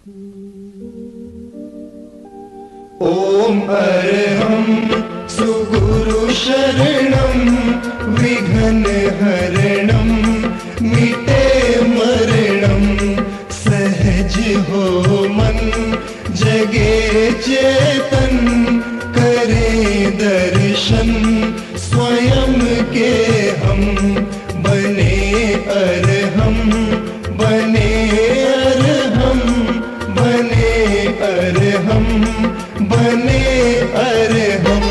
ओम अरहं सुगुरु शरणं विघ्न हरणं मिटे मरणं सहज हो मन जगे चेतन करे दर्शन स्वयं के हम बने अरहं बने अरहं बने अरहं बने अरहं।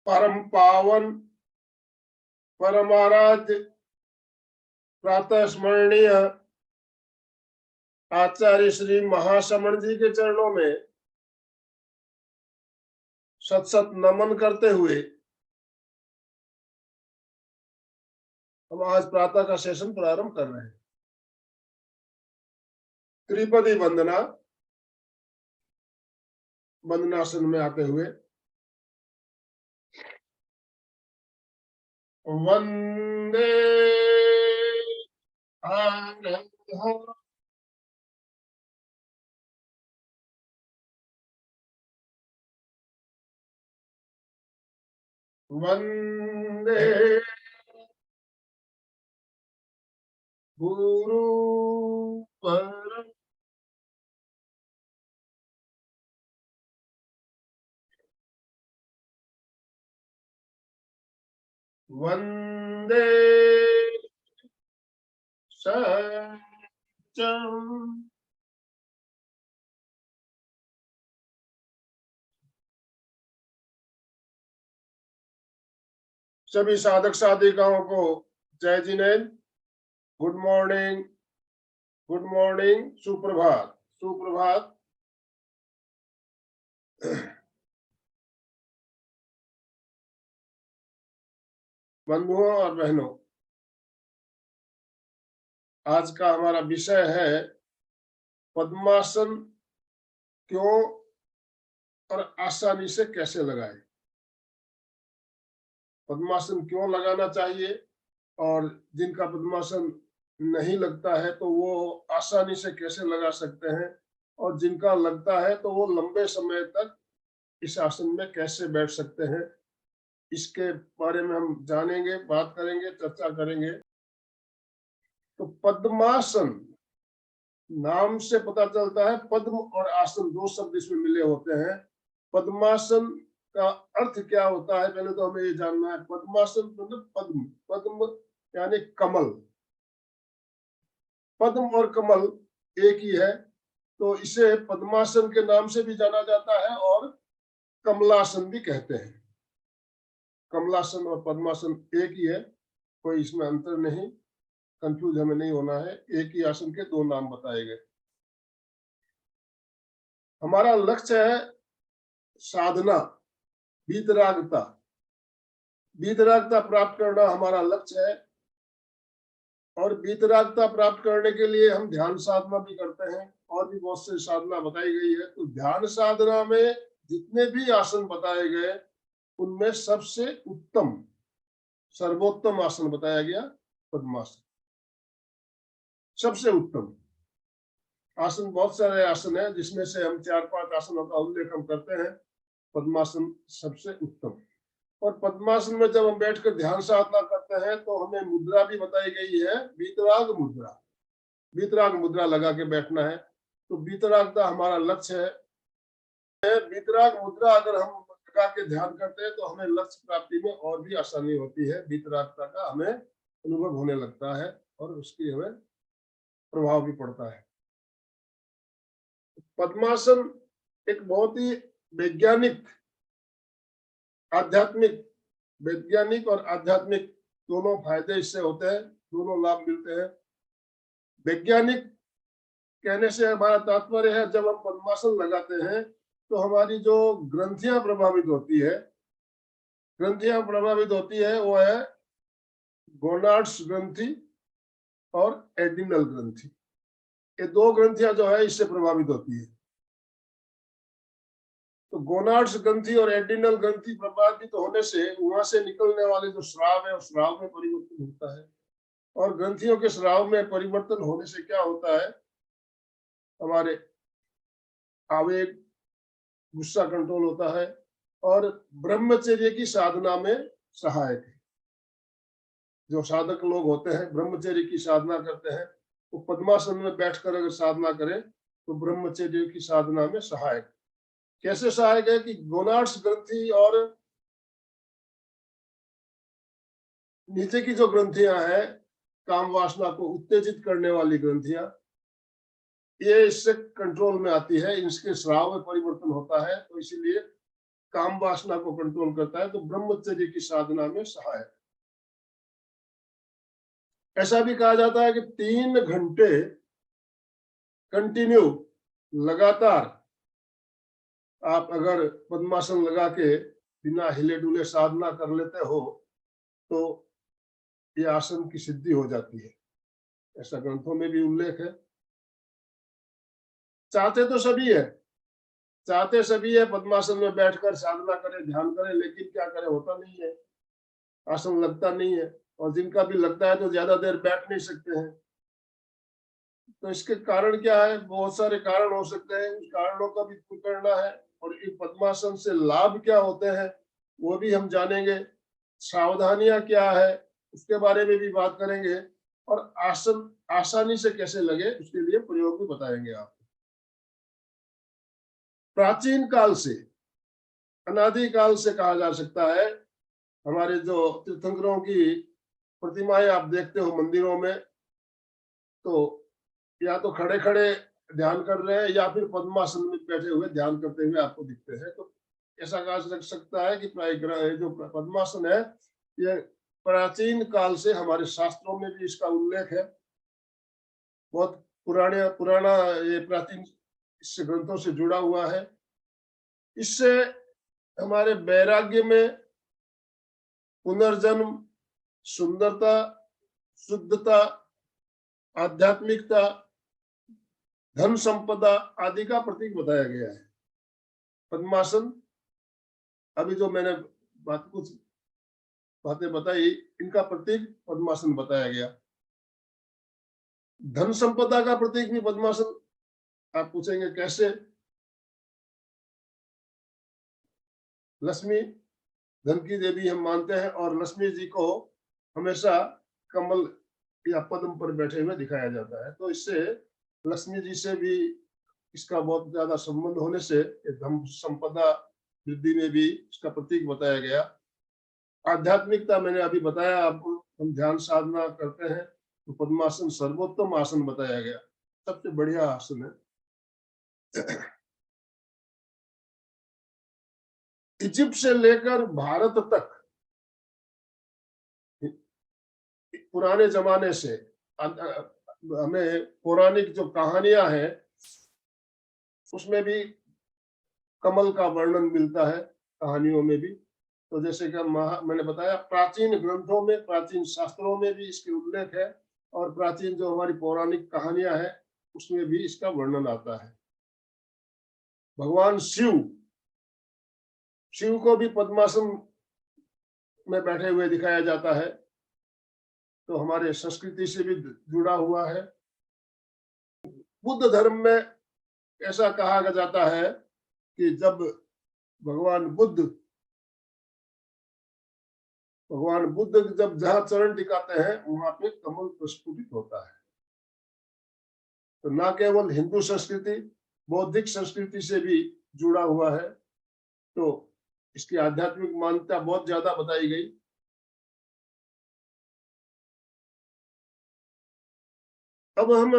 परम पावन परमाराध्य प्रातः स्मरणीय आचार्य श्री महाश्रमण जी के चरणों में सत सत नमन करते हुए हम आज प्रातः का सेशन प्रारंभ कर रहे हैं। त्रिपदी वंदना, वंदनासन में आते हुए वंदे अरहं वंदे गुरु परम वंदे सत्यम सभी साधक साधिकाओं को जय Jinendra, good morning, good morning, सुप्रभात, सुप्रभात। बंधुओं और बहनों, आज का हमारा विषय है पद्मासन क्यों और आसानी से कैसे लगाएं। पद्मासन क्यों लगाना चाहिए और जिनका पद्मासन नहीं लगता है तो वो आसानी से कैसे लगा सकते हैं, और जिनका लगता है तो वो लंबे समय तक इस आसन में कैसे बैठ सकते हैं, इसके बारे में हम जानेंगे, बात करेंगे, चर्चा करेंगे। तो पद्मासन नाम से पता चलता है, पद्म और आसन दो शब्द इसमें मिले होते हैं। पद्मासन का अर्थ क्या होता है, पहले तो हमें ये जानना है। पद्मासन मतलब पद्म, पद्म यानी कमल। पद्म और कमल एक ही है, तो इसे पद्मासन के नाम से भी जाना जाता है और कमलासन भी कहते हैं। कमलासन और पद्मासन एक ही है, कोई इसमें अंतर नहीं, कंफ्यूज हमें नहीं होना है। एक ही आसन के दो नाम बताए गए। हमारा लक्ष्य है साधना, वीतरागता, वीतरागता प्राप्त करना हमारा लक्ष्य है। और वीतरागता प्राप्त करने के लिए हम ध्यान साधना भी करते हैं, और भी बहुत से साधना बताई गई है। तो ध्यान साधना में जितने भी आसन बताए गए उनमें सबसे उत्तम, सर्वोत्तम आसन बताया गया पद्मासन। सबसे उत्तम आसन, बहुत सारे आसन है जिसमें से हम 4-5 आसनों का उल्लेख हम करते हैं। पद्मासन सबसे उत्तम। और पद्मासन में जब हम बैठकर ध्यान साधना करते हैं तो हमें मुद्रा भी बताई गई है, वीतराग मुद्रा। वीतराग मुद्रा लगा के बैठना है। तो वीतरागता हमारा लक्ष्य है। वीतराग मुद्रा अगर हम लगा के ध्यान करते हैं तो हमें लक्ष्य प्राप्ति में और भी आसानी होती है। वीतरागता का हमें अनुभव होने लगता है और उसकी हमें प्रभाव भी पड़ता है। पद्मासन एक बहुत ही वैज्ञानिक, आध्यात्मिक, वैज्ञानिक और आध्यात्मिक दोनों फायदे इससे होते हैं, दोनों लाभ मिलते हैं। वैज्ञानिक कहने से हमारा तात्पर्य है, जब हम पद्मासन लगाते हैं तो हमारी जो ग्रंथियां प्रभावित होती है, ग्रंथियां प्रभावित होती है वो है गोनाड्स ग्रंथि और एड्रिनल ग्रंथि। ये दो ग्रंथियां जो है इससे प्रभावित होती है। तो गोनाड्स ग्रंथि और एड्रिनल ग्रंथि प्रभावित होने से वहां से निकलने वाले जो स्राव है, उस स्राव में परिवर्तन होता है। और ग्रंथियों के स्राव में परिवर्तन होने से क्या होता है, हमारे आवेग, गुस्सा कंट्रोल होता है और ब्रह्मचर्य की साधना में सहायक है। जो साधक लोग होते हैं ब्रह्मचर्य की साधना करते हैं, वो पद्मासन में बैठकर अगर साधना करें तो ब्रह्मचर्य की साधना में सहायक। कैसे सहायक है कि गोनाड्स ग्रंथि और नीचे की जो ग्रंथियां हैं, काम वासना को उत्तेजित करने वाली ग्रंथियां, ये इससे कंट्रोल में आती है, इसके स्राव में परिवर्तन होता है, तो इसीलिए काम वासना को कंट्रोल करता है, तो ब्रह्मचर्य की साधना में सहायक। ऐसा भी कहा जाता है कि 3 घंटे कंटिन्यू लगातार आप अगर पद्मासन लगा के बिना हिले डुले साधना कर लेते हो तो ये आसन की सिद्धि हो जाती है। ऐसा ग्रंथों में भी उल्लेख है। चाहते तो सभी है, चाहते सभी है पद्मासन में बैठकर साधना करें, ध्यान करें, लेकिन क्या करें, होता नहीं है, आसन लगता नहीं है। और जिनका भी लगता है तो ज्यादा देर बैठ नहीं सकते हैं। तो इसके कारण क्या है, बहुत सारे कारण हो सकते हैं, उस कारणों का भी दूर करना है। और इस पद्मासन से लाभ क्या होते हैं वो भी हम जानेंगे, सावधानियां क्या है उसके बारे में भी बात करेंगे, और आसन आसानी से कैसे लगे उसके लिए प्रयोग भी बताएंगे आपको। प्राचीन काल से, अनादि काल से कहा जा सकता है, हमारे जो तीर्थंकरों की प्रतिमाएं आप देखते हो मंदिरों में, तो या तो खड़े खड़े ध्यान कर रहे हैं या फिर पद्मासन में बैठे हुए ध्यान करते हुए आपको दिखते हैं। तो ऐसा कहा जा सकता है कि जो पद्मासन है ये प्राचीन काल से, हमारे शास्त्रों में भी इसका उल्लेख है, बहुत पुराना ये प्राचीन इससे ग्रंथों से जुड़ा हुआ है। इससे हमारे वैराग्य में पुनर्जन्म, सुंदरता, शुद्धता, आध्यात्मिकता, धन संपदा आदि का प्रतीक बताया गया है। पद्मासन, अभी जो मैंने कुछ बातें बताई, इनका प्रतीक पद्मासन बताया गया। धन संपदा का प्रतीक भी पद्मासन। आप पूछेंगे कैसे? लक्ष्मी धन की देवी हम मानते हैं, और लक्ष्मी जी को हमेशा कमल या पद्म पर बैठे हुए दिखाया जाता है, तो इससे लक्ष्मी जी से भी इसका बहुत ज्यादा संबंध होने से धन संपदा वृद्धि में भी इसका प्रतीक बताया गया। आध्यात्मिकता मैंने अभी बताया आपको, हम ध्यान साधना करते हैं तो पद्मासन सर्वोत्तम आसन बताया गया, सबसे बढ़िया आसन है। इजिप्ट से लेकर भारत तक पुराने जमाने से हमें पौराणिक जो कहानियां हैं उसमें भी कमल का वर्णन मिलता है, कहानियों में भी। तो जैसे कि मैंने बताया, प्राचीन ग्रंथों में, प्राचीन शास्त्रों में भी इसके उल्लेख है, और प्राचीन जो हमारी पौराणिक कहानियां हैं उसमें भी इसका वर्णन आता है। भगवान शिव को भी पद्मासन में बैठे हुए दिखाया जाता है, तो हमारे संस्कृति से भी जुड़ा हुआ है। बुद्ध धर्म में ऐसा कहा जाता है कि जब भगवान बुद्ध जब जहां चरण टिकाते हैं वहां पे कमल प्रस्फुटित होता है। तो ना केवल हिंदू संस्कृति, बौद्धिक संस्कृति से भी जुड़ा हुआ है, तो इसकी आध्यात्मिक मान्यता बहुत ज्यादा बताई गई। अब हम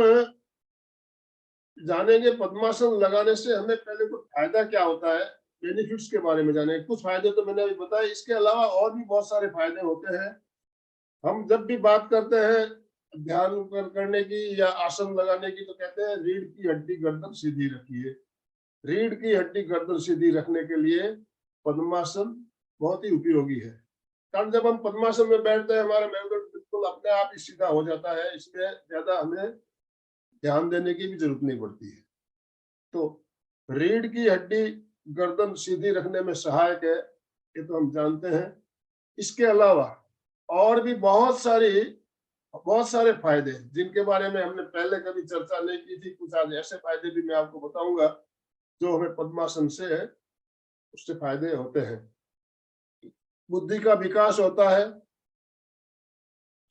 जानेंगे पद्मासन लगाने से हमें पहले तो फायदा क्या होता है, बेनिफिट्स के बारे में जानेंगे। कुछ फायदे तो मैंने अभी बताया, इसके अलावा और भी बहुत सारे फायदे होते हैं। हम जब भी बात करते हैं ध्यान करने की या आसन लगाने की, तो कहते हैं रीढ़ की हड्डी गर्दन सीधी रखिए। रीढ़ की हड्डी गर्दन सीधी रखने के लिए पद्मासन बहुत ही उपयोगी है, कारण जब हम पद्मासन में बैठते हैं हमारा मेरुदंड बिल्कुल अपने आप ही सीधा हो जाता है, इसमें ज्यादा हमें ध्यान देने की भी जरूरत नहीं पड़ती है। तो रीढ़ की हड्डी गर्दन सीधी रखने में सहायक है, ये तो हम जानते हैं। इसके अलावा और भी बहुत सारे फायदे जिनके बारे में हमने पहले कभी चर्चा नहीं की थी, कुछ आज ऐसे फायदे भी मैं आपको बताऊंगा जो हमें पद्मासन से है उससे फायदे होते हैं। बुद्धि का विकास होता है,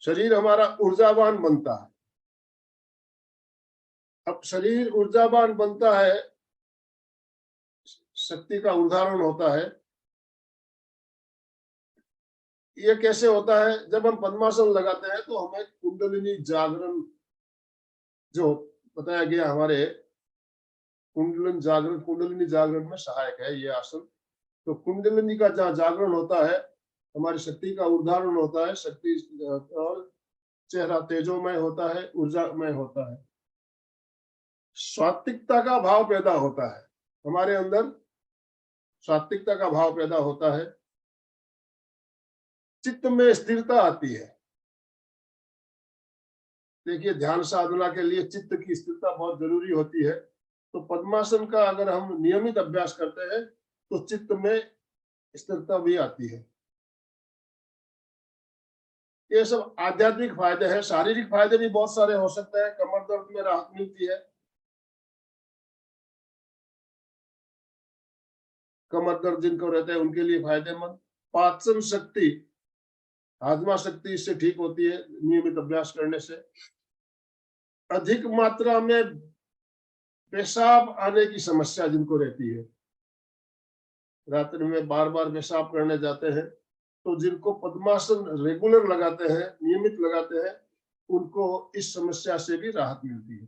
शरीर हमारा ऊर्जावान बनता है। अब शरीर ऊर्जावान बनता है, शक्ति का उदाहरण होता है। ये कैसे होता है? जब हम पद्मासन लगाते हैं तो हमें कुंडलिनी जागरण, जो बताया गया हमारे कुंडलिनी जागरण में सहायक है ये आसन। तो कुंडलिनी का जहाँ जागरण होता है, हमारी शक्ति का उदाहरण होता है, शक्ति और चेहरा तेजोमय होता है, ऊर्जामय होता है। सात्विकता का भाव पैदा होता है हमारे अंदर, सात्विकता का भाव पैदा होता है, चित्त में स्थिरता आती है। देखिए, ध्यान साधना के लिए चित्त की स्थिरता बहुत जरूरी होती है। तो पद्मासन का अगर हम नियमित अभ्यास करते हैं तो चित्त में स्थिरता भी आती है। ये सब आध्यात्मिक फायदे हैं। शारीरिक फायदे भी बहुत सारे हो सकते हैं। कमर दर्द में राहत मिलती है, कमर दर्द जिनको रहते हैं उनके लिए फायदेमंद। पाचन शक्ति, हाजमा शक्ति इससे ठीक होती है नियमित अभ्यास करने से। अधिक मात्रा में पेशाब आने की समस्या जिनको रहती है, रात्रि में बार बार पेशाब करने जाते हैं, तो जिनको पद्मासन रेगुलर लगाते हैं, नियमित लगाते हैं, उनको इस समस्या से भी राहत मिलती है।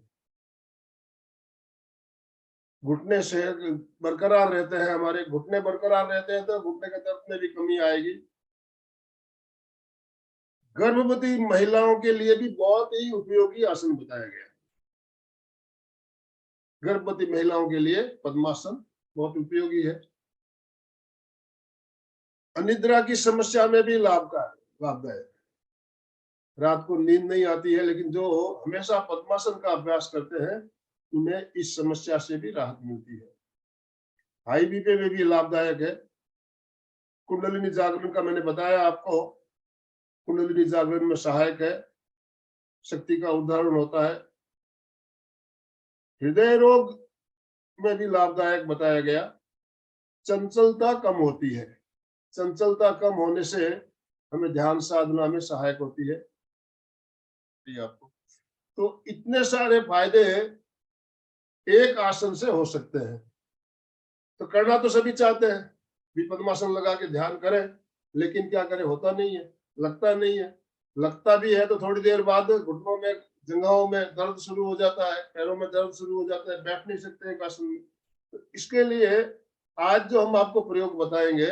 घुटने से बरकरार रहते हैं, हमारे घुटने बरकरार रहते हैं तो घुटने के दर्द में भी कमी आएगी। गर्भवती महिलाओं के लिए भी बहुत ही उपयोगी आसन बताया गया। गर्भवती महिलाओं के लिए पद्मासन बहुत उपयोगी है। अनिद्रा की समस्या में भी लाभदायक। रात को नींद नहीं आती है, लेकिन जो हमेशा पद्मासन का अभ्यास करते हैं उन्हें इस समस्या से भी राहत मिलती है। हाई बीपी में भी लाभदायक है। कुंडलिनी जागरण का मैंने बताया आपको, कुंडलिनी जागरण में सहायक है, शक्ति का उदाहरण होता है। हृदय रोग में भी लाभदायक बताया गया। चंचलता कम होती है, चंचलता कम होने से हमें ध्यान साधना में सहायक होती है आपको। तो इतने सारे फायदे एक आसन से हो सकते हैं। तो करना तो सभी चाहते हैं, भी पद्मासन लगा के ध्यान करें, लेकिन क्या करें, होता नहीं है, लगता नहीं है। लगता भी है तो थोड़ी देर बाद घुटनों में, जंघों में दर्द शुरू हो जाता है, पैरों में दर्द शुरू हो जाता है, बैठ नहीं सकते हैं आसन में। तो इसके लिए आज जो हम आपको प्रयोग बताएंगे,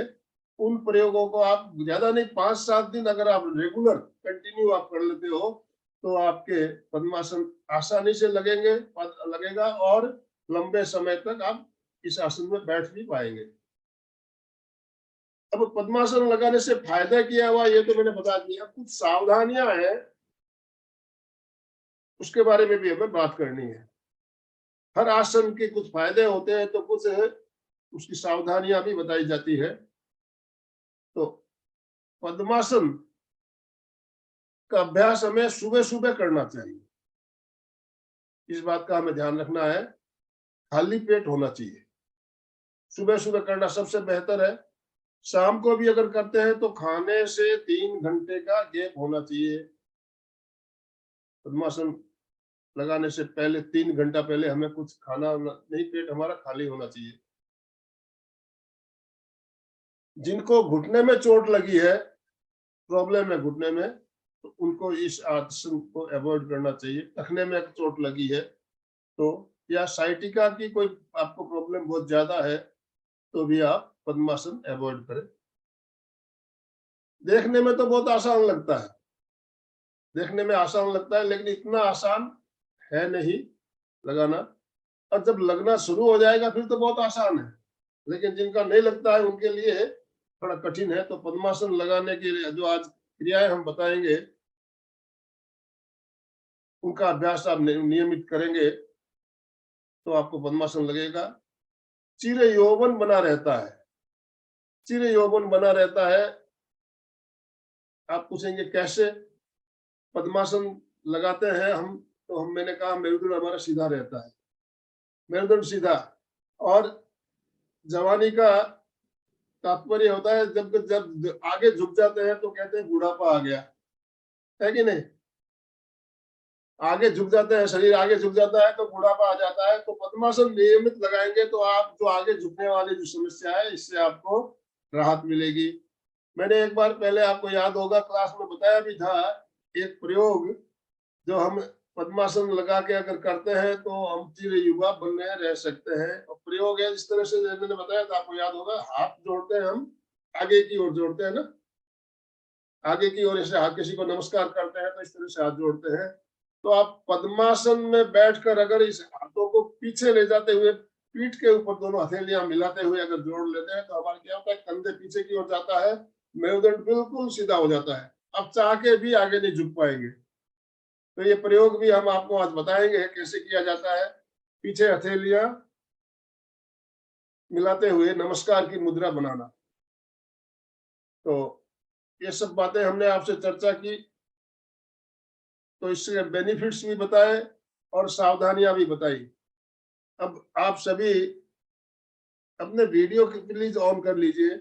उन प्रयोगों को आप ज्यादा नहीं 5-7 दिन अगर आप रेगुलर कंटिन्यू आप कर लेते हो तो आपके पद्मासन आसानी से लगेगा और लंबे समय तक आप इस आसन में बैठ भी पाएंगे। अब पद्मासन लगाने से फायदा क्या हुआ ये तो मैंने बता दिया। कुछ सावधानियां हैं, उसके बारे में भी हमें बात करनी है। हर आसन के कुछ फायदे होते हैं तो कुछ उसकी सावधानियां भी बताई जाती है। तो पद्मासन का अभ्यास हमें सुबह सुबह करना चाहिए, इस बात का हमें ध्यान रखना है। खाली पेट होना चाहिए, सुबह सुबह करना सबसे बेहतर है। शाम को भी अगर करते हैं तो खाने से 3 घंटे का गैप होना चाहिए। पद्मासन लगाने से पहले 3 घंटा पहले हमें कुछ खाना नहीं, पेट हमारा खाली होना चाहिए। जिनको घुटने में चोट लगी है, प्रॉब्लम है घुटने में, तो उनको इस आसन को अवॉइड करना चाहिए। टखने में चोट लगी है तो, या साइटिका की कोई आपको प्रॉब्लम बहुत ज्यादा है तो भी आप पद्मासन अवॉइड करें। देखने में तो बहुत आसान लगता है, देखने में आसान लगता है, लेकिन इतना आसान है नहीं लगाना। और जब लगना शुरू हो जाएगा फिर तो बहुत आसान है, लेकिन जिनका नहीं लगता है उनके लिए थोड़ा कठिन है। तो पद्मासन लगाने के लिए जो आज क्रियाएं हम बताएंगे, उनका अभ्यास आप नियमित करेंगे तो आपको पद्मासन लगेगा। चिर यौवन बना रहता है, चिर यौवन बना रहता है। आप पूछेंगे कैसे? पद्मासन लगाते हैं हम तो मैंने कहा मेरुदंड हमारा सीधा रहता है। मेरुदंड सीधा, और जवानी का तात्पर्य होता है जब जब आगे झुक जाते हैं तो कहते हैं बुढ़ापा आ गया, है कि नहीं? आगे झुक जाते हैं, शरीर आगे झुक जाता है तो बुढ़ापा आ जाता है। तो पद्मासन नियमित लगाएंगे तो आप जो आगे झुकने वाली जो समस्या है इससे आपको राहत मिलेगी। मैंने एक बार पहले, आपको याद होगा, क्लास में बताया भी था, एक प्रयोग जो हम पद्मासन लगा के अगर करते हैं तो हम चिर युवा बने रह सकते हैं। और प्रयोग है इस तरह से, मैंने बताया था, आपको याद होगा, हाथ जोड़ते हैं हम, आगे की ओर जोड़ते हैं ना, आगे की ओर ऐसे हाथ, किसी को नमस्कार करते हैं तो इस तरह से हाथ जोड़ते हैं। तो आप पद्मासन में बैठकर अगर इस हाथों को पीछे ले जाते हुए पीठ के ऊपर दोनों हथेलियां मिलाते हुए अगर जोड़ लेते हैं तो हमारा क्या होता है, कंधे पीछे की ओर जाता है, मेरुदंड बिल्कुल सीधा हो जाता है। अब चाह के भी आगे नहीं झुक पाएंगे। तो ये प्रयोग भी हम आपको आज बताएंगे कैसे किया जाता है। पीछे हथेलियां मिलाते हुए नमस्कार की मुद्रा बनाना। तो ये सब बातें हमने आपसे चर्चा की, तो इससे बेनिफिट्स भी बताए और सावधानियां भी बताई। अब आप सभी अपने वीडियो की प्लीज ऑन कर लीजिए।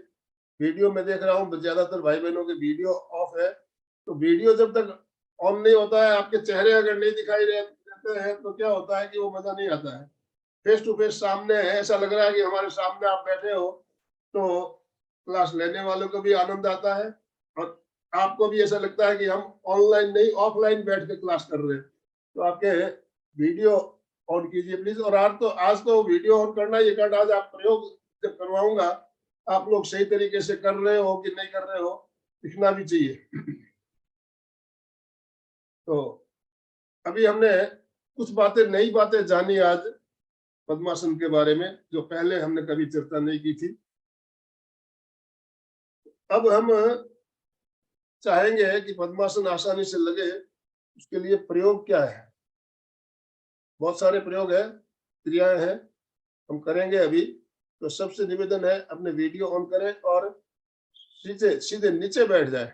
वीडियो में देख रहा हूँ ज्यादातर भाई बहनों के वीडियो ऑफ है, तो वीडियो जब तक ऑन नहीं होता है, आपके चेहरे अगर नहीं दिखाई देते हैं तो क्या होता है कि वो मजा नहीं आता है। फेस टू फेस सामने है, ऐसा लग रहा है कि हमारे सामने आप बैठे हो, तो क्लास लेने वालों को भी आनंद आता है और आपको भी ऐसा लगता है कि हम ऑनलाइन नहीं ऑफलाइन बैठ के क्लास कर रहे हैं। तो आपके वीडियो ऑन कीजिए प्लीज। और आज तो वीडियो ऑन करना ही, कारण आज आप प्रयोग जब करवाऊंगा आप लोग सही तरीके से कर रहे हो कि नहीं कर रहे हो दिखना भी चाहिए। तो अभी हमने कुछ बातें, नई बातें जानी आज पद्मासन के बारे में, जो पहले हमने कभी चर्चा नहीं की थी। अब हम चाहेंगे कि पद्मासन आसानी से लगे, उसके लिए प्रयोग क्या है। बहुत सारे प्रयोग है, क्रियाएं हैं, हम करेंगे अभी। तो सबसे निवेदन है अपने वीडियो ऑन करें और सीधे सीधे नीचे बैठ जाए।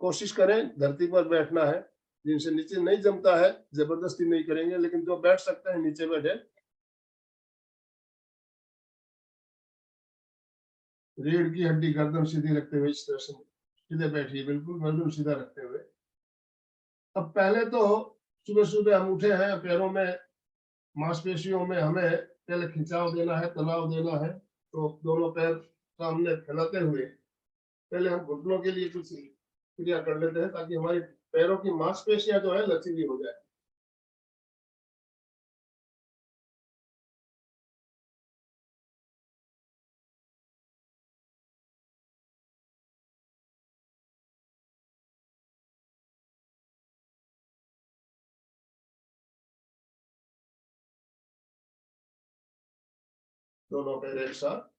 कोशिश करें धरती पर बैठना है, जिनसे नीचे नहीं जमता है जबरदस्ती नहीं करेंगे, लेकिन जो बैठ सकते हैं नीचे बैठे। रीढ़ की हड्डी गर्दन सीधी रखते हुए इस तरह से सीधे बैठिए, बिल्कुल गर्दन सीधा रखते हुए। अब पहले तो सुबह सुबह हम उठे हैं, पैरों में मांसपेशियों में हमें पहले खिंचाव देना है, तनाव देना है। तो दोनों पैर सामने फैलाते हुए पहले हम घुटनों के लिए कुछ क्रिया कर लेते हैं, ताकि हमारी पैरों की मांसपेशियां जो है लचीली हो जाए। दोनों पैर एक साथ।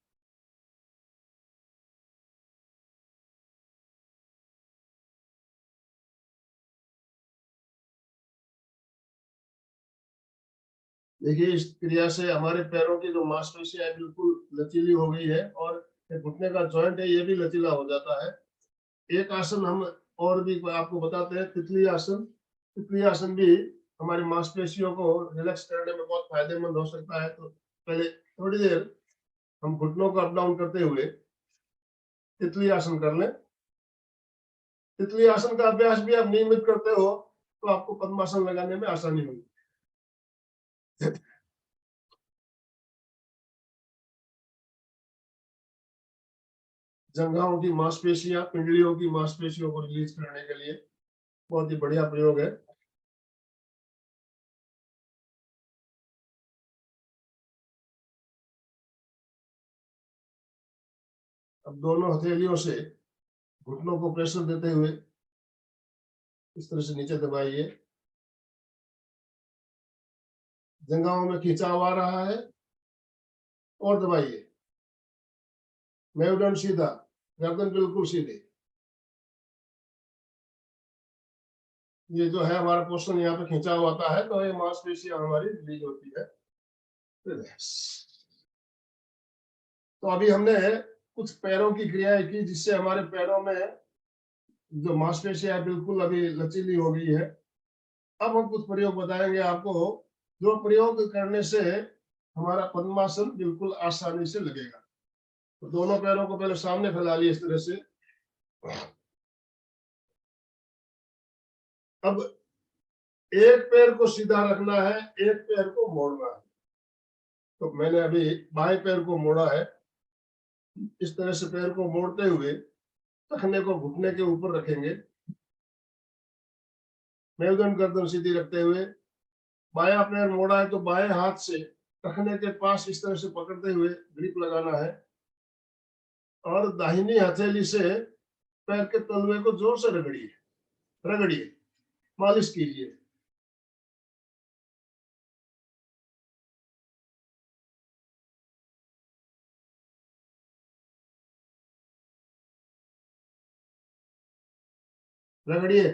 देखिए, इस क्रिया से हमारे पैरों की जो मांसपेशियां है बिल्कुल लचीली हो गई है और घुटने का जॉइंट है ये भी लचीला हो जाता है। एक आसन हम और भी आपको बताते हैं, तितली आसन। तितली आसन भी हमारी मांसपेशियों को रिलैक्स करने में बहुत फायदेमंद हो सकता है। तो पहले थोड़ी देर हम घुटनों को अप डाउन करते हुए तितली आसन कर लें। तितली आसन का अभ्यास भी आप नियमित करते हो तो आपको पद्मासन लगाने में आसानी होगी। जंघाओं की मांसपेशियां, पिंडलियों की मांसपेशियों को रिलीज करने के लिए बहुत ही बढ़िया प्रयोग है। अब दोनों हथेलियों से घुटनों को प्रेशर देते हुए इस तरह से नीचे दबाइए। जंघाओं में खिंचाव आ रहा है और दबाइए। मेरुदंड सीधा, गर्दन बिल्कुल सीधी। ये जो है हमारा पोर्शन, यहाँ पे खिंचाव आता है तो ये मांसपेशियां हमारी रिलीज होती है। तो अभी हमने कुछ पैरों की क्रियाएं की जिससे हमारे पैरों में जो मांसपेशियां है बिल्कुल अभी लचीली हो गई है। अब हम कुछ प्रयोग बताएंगे आपको, जो प्रयोग करने से हमारा पद्मासन बिल्कुल आसानी से लगेगा। तो दोनों पैरों को पहले सामने फैला लिए इस तरह से। अब एक पैर को सीधा रखना है, एक पैर को मोड़ना है। तो मैंने अभी बाएं पैर को मोड़ा है। इस तरह से पैर को मोड़ते हुए टखने को घुटने के ऊपर रखेंगे, मेरुदंड गर्दन सीधी रखते हुए। बायां पैर मोड़ा है तो बाएं हाथ से टखने के पास इस तरह से पकड़ते हुए ग्रिप लगाना है और दाहिनी हथेली से पैर के तलवे को जोर से रगड़िए, रगड़िए, मालिश कीजिए। रगड़िए।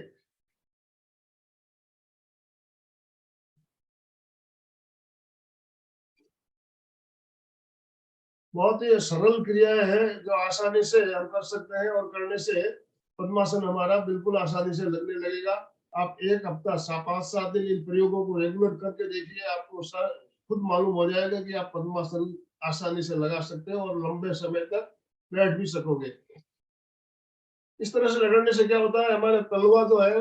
बहुत ही सरल क्रियाएं हैं जो आसानी से हम कर सकते हैं और करने से पद्मासन हमारा बिल्कुल आसानी से लगने लगेगा। आप एक हफ्ता 5-7 दिन इन प्रयोगों को रेगुलर करके देखिए, आपको खुद मालूम हो जाएगा कि आप पद्मासन आसानी से लगा सकते हैं और लंबे समय तक बैठ भी सकोगे। इस तरह से रगड़ने से क्या होता है, हमारे तलवा जो है,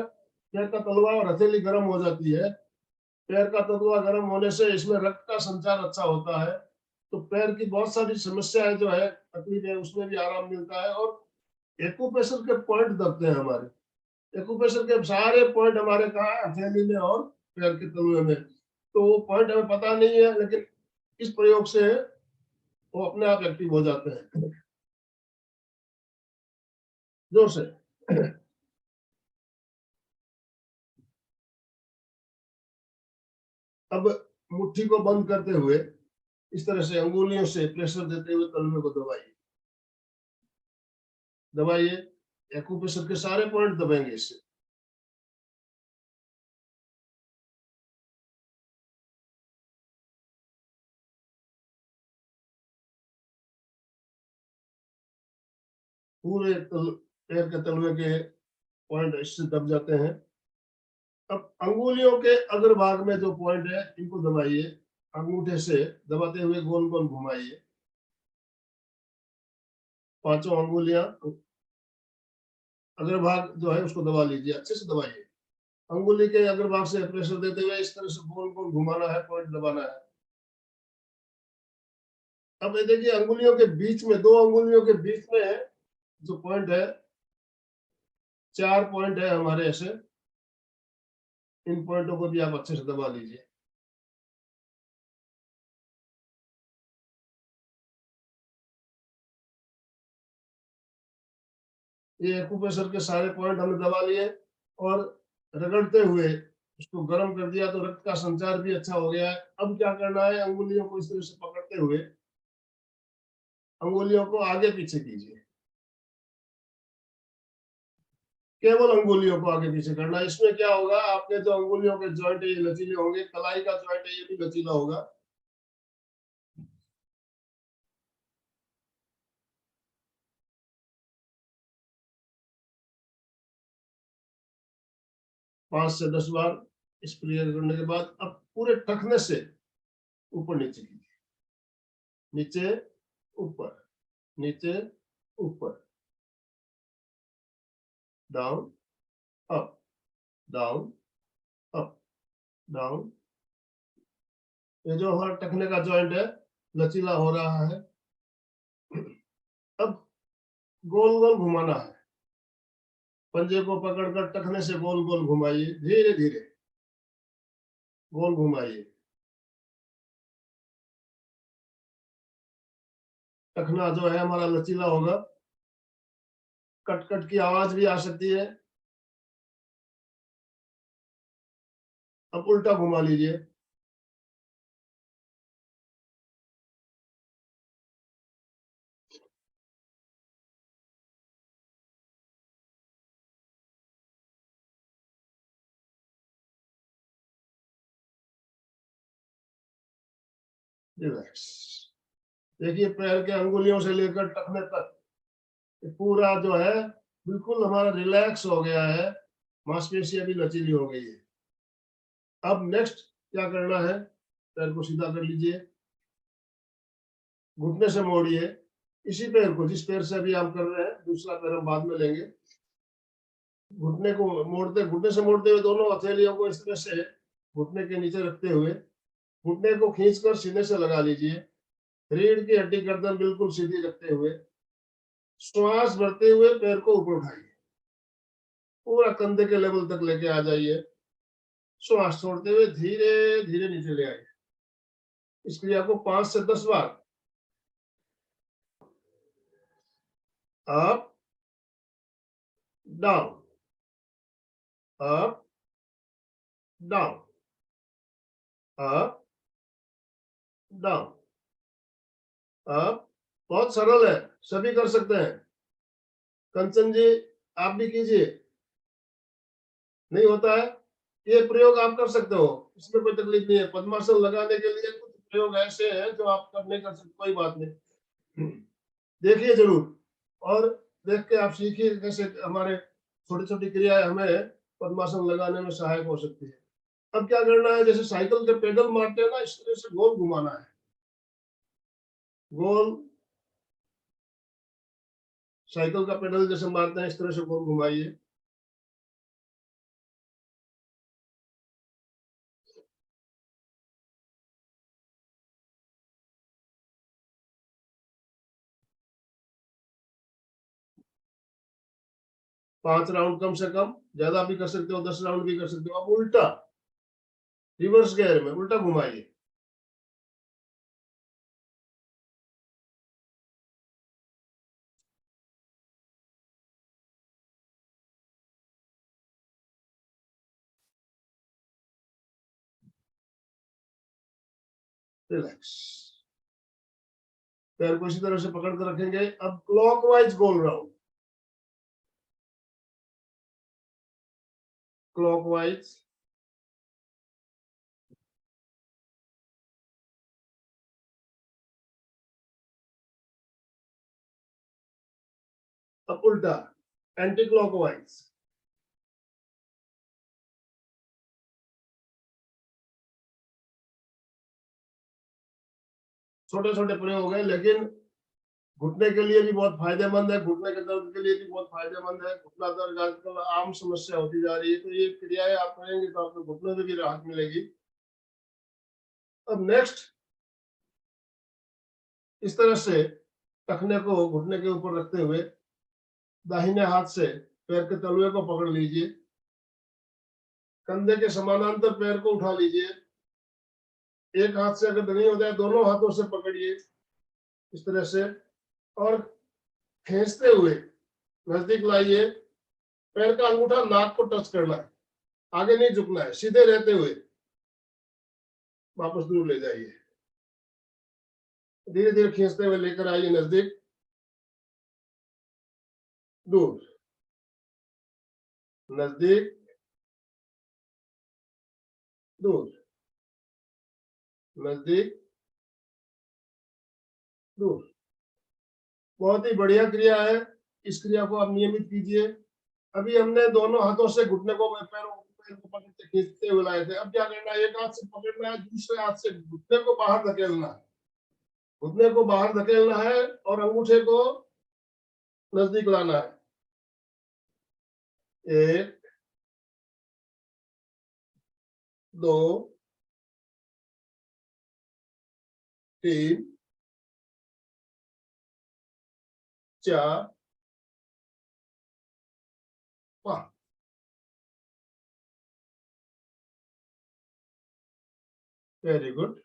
पैर का तलवा और हथेली गर्म हो जाती है। पैर का तलवा गर्म होने से इसमें रक्त का संचार अच्छा होता है, तो पैर की बहुत सारी समस्याएं जो है, तकलीफें, उसमें भी आराम मिलता है। और एक्यूप्रेशर के पॉइंट दबते हैं हमारे। एक्यूप्रेशर के सारे पॉइंट हमारे कहाँ है, हथेली में और पैर के तलवे में। तो वो पॉइंट हमें पता नहीं है, लेकिन इस प्रयोग से वो अपने आप एक्टिव हो जाते हैं। जोर से। अब मुट्ठी को बंद करते हुए इस तरह से अंगुलियों से प्रेशर देते हुए तलवे को दबाइए, दबाइए। एक्यूप्रेशर के सारे पॉइंट दबाएंगे इससे। पूरे पैर के तलवे के पॉइंट इससे दब जाते हैं। अब अंगुलियों के अग्रभाग में जो पॉइंट है, इनको दबाइए, अंगूठे से दबाते हुए गोल गोल घुमाइए। 5 अंगुलियां अग्रभाग जो है उसको दबा लीजिए, अच्छे से दबाइए। अंगुली के अग्रभाग से प्रेशर देते हुए इस तरह से गोल गोल घुमाना है, पॉइंट दबाना है। अब ये देखिए, अंगुलियों के बीच में, 2 अंगुलियों के बीच में जो पॉइंट है, 4 पॉइंट है हमारे ऐसे। इन पॉइंटों को भी आप अच्छे से दबा लीजिए। ये एक्यूप्रेशर के सारे पॉइंट हमने दबा लिए और रगड़ते हुए उसको गर्म कर दिया, तो रक्त का संचार भी अच्छा हो गया है। अब क्या करना है, अंगुलियों को इस तरह से पकड़ते हुए अंगुलियों को आगे पीछे कीजिए। केवल अंगुलियों को आगे पीछे करना। इसमें क्या होगा, आपके जो अंगुलियों के जॉइंट है ये लचीले होंगे, कलाई का जॉइंट है ये भी लचीला होगा। पांच से 10 बार इस क्रिया करने के बाद अब पूरे टखने से ऊपर नीचे कीजिए, नीचे ऊपर, नीचे ऊपर, down up, down up, down. ये जो हमारा टखने का जॉइंट है लचीला हो रहा है। अब गोल गोल घुमाना है, पंजे को पकड़कर टखने से गोल गोल घुमाइए, धीरे धीरे गोल घुमाइए। टखना जो है हमारा लचीला होगा। कट कट की आवाज भी आ सकती है। अब उल्टा घुमा लीजिए। रिलैक्स। देखिए, पैर के अंगुलियों से लेकर टखने तक पूरा जो है बिल्कुल हमारा रिलैक्स हो गया है, मांसपेशियां भी लचीली हो गई है। अब नेक्स्ट क्या करना है, पैर को सीधा कर लीजिए, घुटने से मोड़िए इसी पैर को, जिस पैर से अभी हम कर रहे हैं, दूसरा पैर हम बाद में लेंगे। घुटने को मोड़ते, घुटने से मोड़ते हुए दोनों हथेलियों को इस तरह से घुटने के नीचे रखते हुए घुटने को खींचकर सीने से लगा लीजिए। रीढ़ की हड्डी गर्दन बिल्कुल सीधी रखते हुए श्वास भरते हुए पैर को ऊपर उठाइए, पूरा कंधे के लेवल तक लेके आ जाइए। श्वास छोड़ते हुए धीरे धीरे नीचे ले आइए। इस क्रिया को 5 से 10 बार। Up down, up down, up down, up. बहुत सरल है, सभी कर सकते हैं। कंचन जी आप भी कीजिए। नहीं होता है ये प्रयोग आप कर सकते हो, इसमें कोई तकलीफ नहीं है। पद्मासन लगाने के लिए कुछ प्रयोग ऐसे हैं जो आप नहीं कर सकते, कोई बात नहीं। देखिए जरूर, और देख के आप सीखिए कैसे हमारे छोटी छोटी क्रियाएं हमें पद्मासन लगाने में सहायक हो सकती है। अब क्या करना है, जैसे साइकिल के पेडल मारते हैं ना, इस तरह से गोल घुमाना है। गोल साइकिल का पेडल जैसे मारते हैं, इस तरह से गोल घुमाइए। पांच राउंड कम से कम, ज्यादा भी कर सकते हो, 10 राउंड भी कर सकते हो। अब उल्टा रिवर्स गियर में उल्टा घुमाइए। रिलैक्स, पैर को इसी तरह से पकड़ कर रखेंगे। अब क्लॉकवाइज गोल राउंड, क्लॉकवाइज, अब उल्टा एंटी क्लॉकवाइज। छोटे छोटे प्रयोग हो गए, लेकिन घुटने के लिए भी बहुत फायदेमंद है, घुटने के दर्द के लिए भी बहुत फायदेमंद है। घुटना दर्द आजकल आम समस्या होती जा रही है, तो ये क्रियाएं आप करेंगे तो आपको घुटने में भी राहत मिलेगी। अब नेक्स्ट, इस तरह से टखने को घुटने के ऊपर रखते हुए दाहिने हाथ से पैर के तलुए को पकड़ लीजिए। कंधे के समानांतर पैर को उठा लीजिए। एक हाथ से अगर नहीं होता है, दोनों हाथों से पकड़िए इस तरह से, और खींचते हुए नजदीक लाइए। पैर का अंगूठा नाक को टच करना है, आगे नहीं झुकना है, सीधे रहते हुए वापस दूर ले जाइए। धीरे धीरे खींचते हुए लेकर आइए नजदीक, दूर, नजदीक, दूर, नजदीक, दूर। बहुत ही बढ़िया क्रिया है, इस क्रिया को आप नियमित कीजिए। अभी हमने दोनों हाथों से घुटने को, पैर को पकड़ के खींचते हुए लाए थे। अब क्या करना है, एक हाथ से पकड़ना है, दूसरे हाथ से घुटने को बाहर धकेलना है। घुटने को बाहर धकेलना है और अंगूठे को नजदीक लाना है। 1 2 3 4 5। Very good.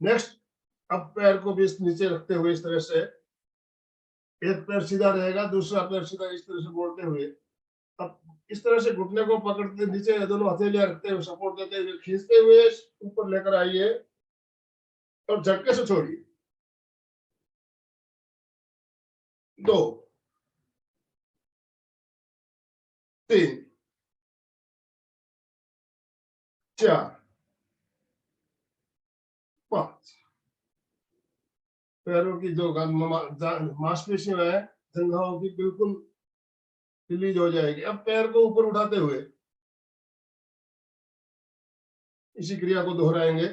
नेक्स्ट, अब पैर को भी नीचे रखते हुए इस तरह से, एक पैर सीधा रहेगा, दूसरा पैर सीधा इस तरह से मोड़ते हुए, अब इस तरह से घुटने को पकड़ते नीचे दोनों हथेलियां रखते हुए सपोर्ट देते हुए खींचते हुए ऊपर लेकर आइए और झटके से छोड़िए। 2 3 4 5। पैरों की जो मांसपेशियां है जंघाओं की बिल्कुल रिलीज हो जाएगी। अब पैर को ऊपर उठाते हुए इसी क्रिया को दोहराएंगे।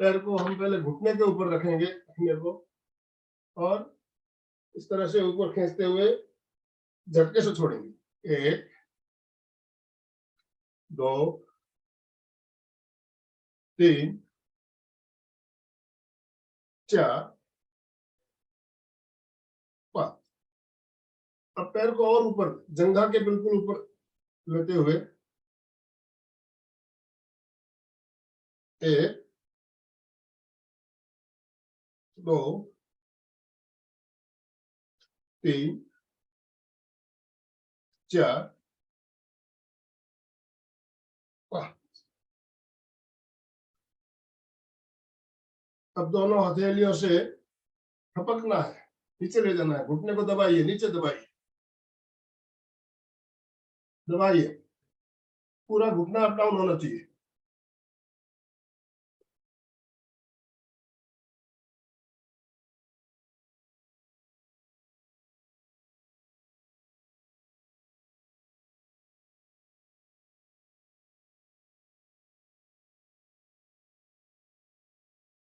पैर को हम पहले घुटने के ऊपर रखेंगे, घुटने को, और इस तरह से ऊपर खींचते हुए झटके से छोड़ेंगे। 1 2 3 4 5। अब पैर को और ऊपर, जंघा के बिल्कुल ऊपर लेते हुए 1 2 3 4 5। अब दोनों हथेलियों से ठपकना है, नीचे ले जाना है, घुटने को दबाइए, नीचे दबाइए, दबाइए, पूरा घुटना अप डाउन होना चाहिए।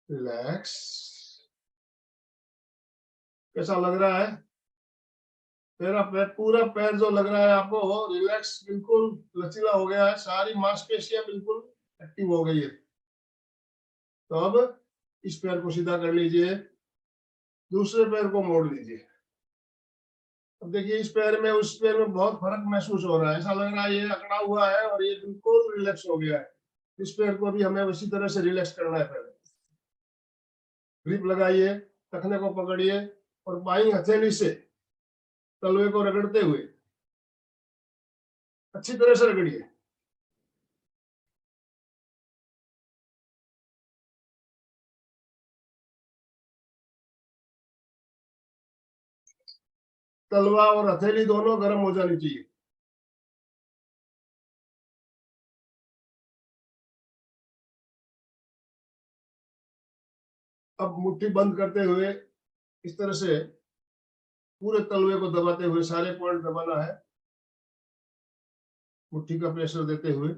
रिलैक्स। कैसा लग रहा है? मेरा पैर, पूरा पैर जो लग रहा है आपको, रिलैक्स, बिल्कुल लचीला हो गया है, सारी मांसपेशियां बिल्कुल एक्टिव हो गई है। तो अब इस पैर को सीधा कर लीजिए, दूसरे पैर को मोड़ लीजिए। अब देखिए इस पैर में उस पैर में बहुत फर्क महसूस हो रहा है, ऐसा लग रहा है ये अकड़ा हुआ है और ये बिल्कुल रिलैक्स हो गया है। इस पैर को भी हमें उसी तरह से रिलैक्स करना है। पहले ग्रिप लगाइए, टखने को पकड़िए और बाईं हथेली से तलवे को रगड़ते हुए अच्छी तरह से रगड़िए। तलवा और हथेली दोनों गर्म हो जानी चाहिए। अब मुट्ठी बंद करते हुए इस तरह से पूरे तलवे को दबाते हुए, सारे पॉइंट दबाना है, मुट्ठी का प्रेशर देते हुए।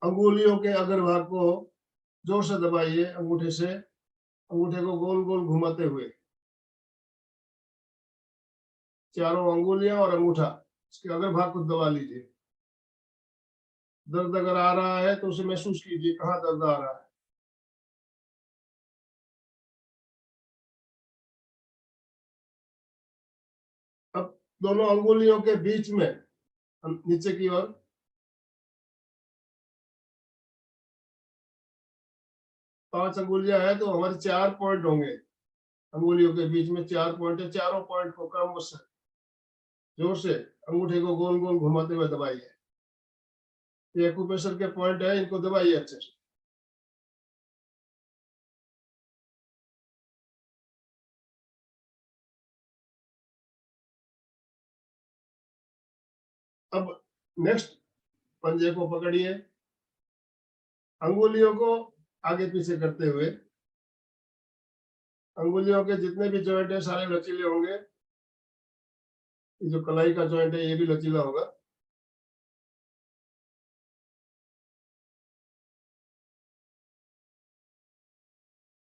अंगुलियों के अग्रभाग को जोर से दबाइए, अंगूठे से, अंगूठे को गोल गोल घुमाते हुए। चारों अंगुलियां और अंगूठा, इसके अग्रभाग को दबा लीजिए। दर्द अगर आ रहा है तो उसे महसूस कीजिए, कहाँ दर्द आ रहा है। अब दोनों अंगुलियों के बीच में नीचे की ओर 5 अंगुलियां है तो हमारे 4 पॉइंट होंगे। अंगुलियों के बीच में 4 पॉइंट है, चारों पॉइंट को क्रम से जोर से अंगूठे को गोल गोल घुमाते हुए दबाइए। ये एक्यूप्रेशर के पॉइंट है, इनको दबाइए अच्छे से। अब नेक्स्ट पंजे को पकड़िए, अंगुलियों को आगे पीछे करते हुए, अंगुलियों के जितने भी जॉइंट है सारे लचीले होंगे। ये जो कलाई का जॉइंट है ये भी लचीला होगा।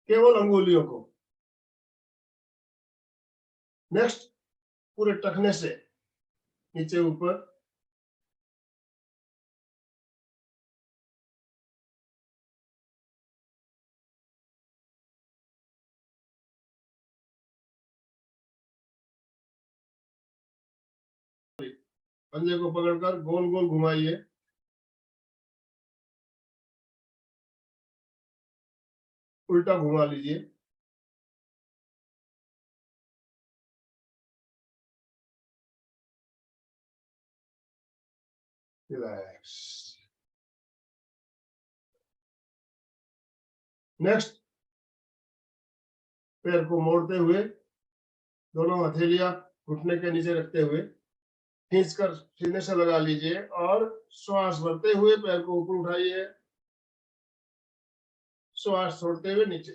केवल अंगुलियों को। नेक्स्ट पूरे टखने से नीचे ऊपर, पंजे को पकड़कर गोल गोल घुमाइए। उल्टा घुमा लीजिए। रिलैक्स। नेक्स्ट पैर को मोड़ते हुए दोनों हथेलियां घुटने के नीचे रखते हुए खींचकर सीने से लगा लीजिए और श्वास भरते हुए पैर को ऊपर उठाइए, श्वास छोड़ते हुए नीचे।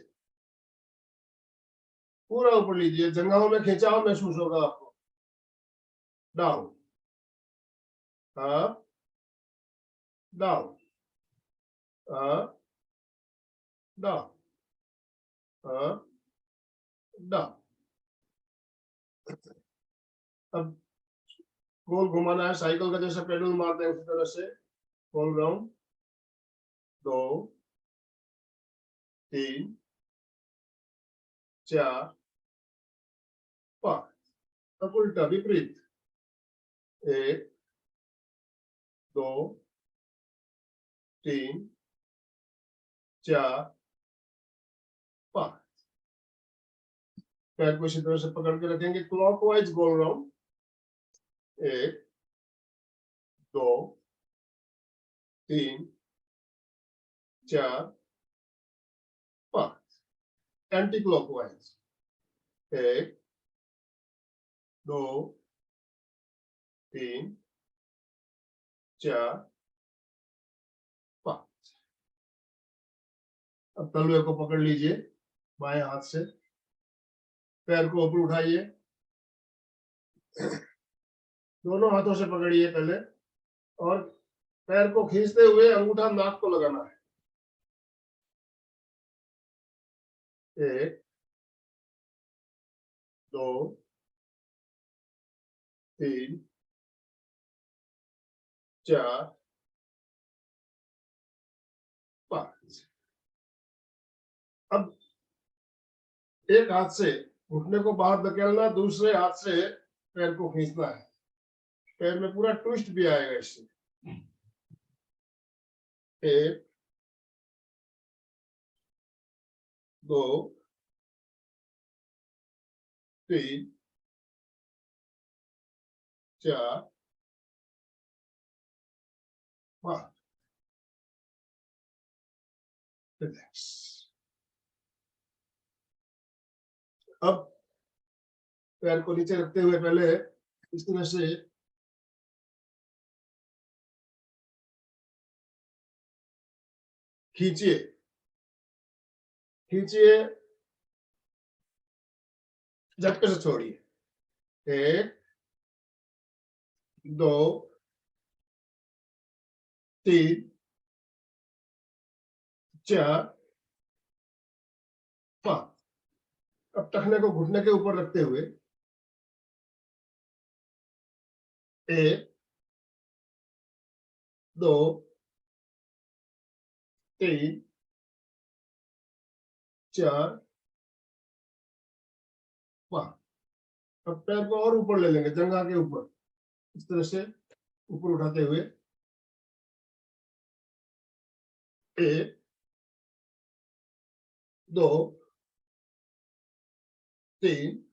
पूरा ऊपर लीजिए, जंघाओं में खिंचाव महसूस होगा आपको। Down, up, down, up, down, up, down. अब गोल घुमाना है, साइकिल का जैसे पेडल मारते हैं उसी तरह से गोल राउंड। 2 3 4 5। अब उल्टा विपरीत, 1 2 3 4 5। पैर को इसी तरह से पकड़ के रखेंगे, क्लॉकवाइज गोल राउंड। 1 2 3 4 5। Anti clockwise, 1 2 3 4 5। अब तलवे को पकड़ लीजिए बाएं हाथ से, पैर को ऊपर उठाइए, दोनों हाथों से पकड़िए पहले, और पैर को खींचते हुए अंगूठा नाक को लगाना है। 1 2 3 4 5। अब एक हाथ से घुटने को बाहर धकेलना, दूसरे हाथ से पैर को खींचना है। पैर में पूरा ट्विस्ट भी आएगा इससे। 1 2 3 4 5। रिलैक्स। अब पैर को नीचे रखते हुए पहले इस तरह से खींचिए, खींचिए, झटके से छोड़िए। 1 2 3 4 5। अब टखने को घुटने के ऊपर रखते हुए 1 2 3 4 5। अब पैर को और ऊपर ले लेंगे, जंघा के ऊपर, इस तरह से ऊपर उठाते हुए 1 2 3